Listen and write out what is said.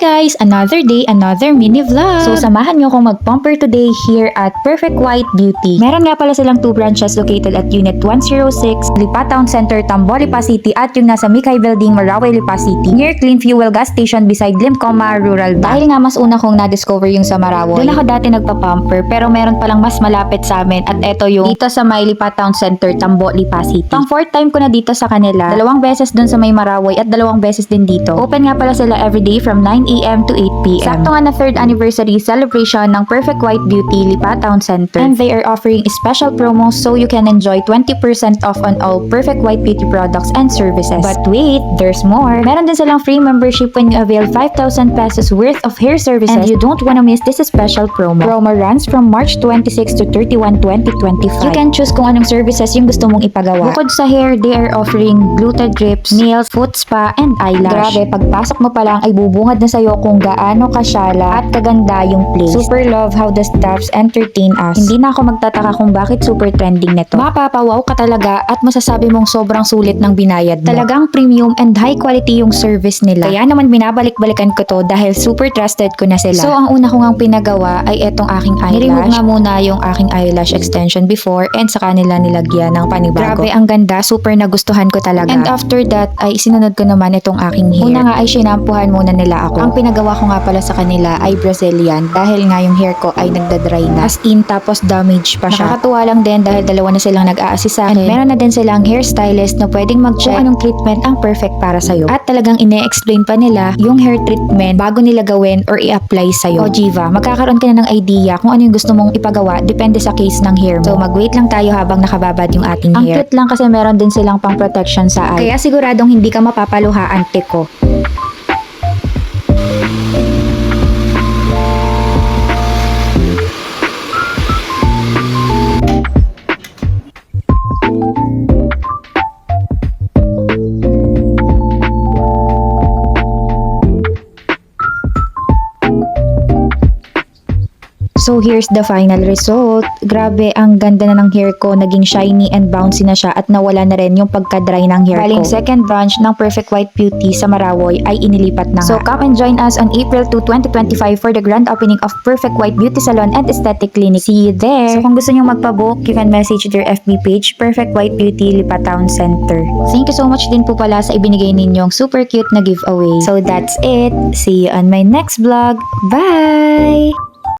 guys! Another day, another mini vlog! So samahan nyo akong mag-pumper today here at Perfect White Beauty. Meron nga pala silang 2 branches located at Unit 106, Lipa Town Center, Tambo, Lipa City at yung nasa Mikay Building, Marawi, Lipa City. Near Clean Fuel Gas Station beside Limcoma Rural Bank. Dahil nga mas una kong na-discover yung sa Marawi. Doon ako dati nagpa-pumper pero meron palang mas malapit sa amin at eto yung dito sa may Lipa Town Center, Tambo, Lipa City. Pang 4th time ko na dito sa kanila. 2 beses doon sa may Marawi at 2 beses din dito. Open nga pala sila everyday from 9 AM to 8 PM. Sakto nga na 3rd anniversary celebration ng Perfect White Beauty Lipa Town Center. And they are offering special promos so you can enjoy 20% off on all Perfect White Beauty products and services. But wait, there's more. Meron din silang free membership when you avail 5,000 pesos worth of hair services. And you don't wanna miss this special promo. Promo runs from March 26 to 31, 2025. You can choose kung anong services yung gusto mong ipagawa. Bukod sa hair, they are offering gluted drips, nails, foot spa, and eyelash. Grabe, pagpasok mo pa lang ay bubungad na sa'yo kung gaano kasyala at kaganda yung place. Super love how the staffs entertain us. Hindi na ako magtataka kung bakit super trending nito. Mapapawaw ka talaga at masasabi mong sobrang sulit ng binayad mo. Talagang premium and high quality yung service nila. Kaya naman binabalik-balikan ko to dahil super trusted ko na sila. So ang una ko ngang pinagawa ay etong aking eyelash. Nirimove nga muna yung aking eyelash extension before and sa kanila nilagyan ng panibago. Grabe, ang ganda. Super nagustuhan ko talaga. And after that ay sinunod ko naman itong aking hair. Una nga ay sinampuhan muna nila ako. Ang pinagawa ko nga pala sa kanila ay Brazilian dahil nga yung hair ko ay nagda-dry na. As in, tapos damage pa siya. Nakakatuwa lang din dahil 2 na silang nag-a-assist sa akin. And meron na din silang hairstylist na pwedeng mag-check anong treatment ang perfect para sa'yo. At talagang ine-explain pa nila yung hair treatment bago nila gawin or i-apply sa'yo. O Jiva, magkakaroon ka na ng idea kung ano yung gusto mong ipagawa depende sa case ng hair mo. So mag-wait lang tayo habang nakababad yung ating hair. Ang cute lang kasi meron din silang pang protection sa eye. Kaya siguradong hindi ka mapapaluha, ante ko. So here's the final result. Grabe, ang ganda na ng hair ko. Naging shiny and bouncy na siya at nawala na rin yung pagka-dry ng hair ko. Baling second branch ng Perfect White Beauty sa Marawi ay inilipat na nga. So come and join us on April 2, 2025 for the grand opening of Perfect White Beauty Salon and Aesthetic Clinic. See you there! So kung gusto nyo magpabook, you can message their FB page, Perfect White Beauty Lipa Town Center. Thank you so much din po pala sa ibinigay ninyong super cute na giveaway. So that's it. See you on my next vlog. Bye!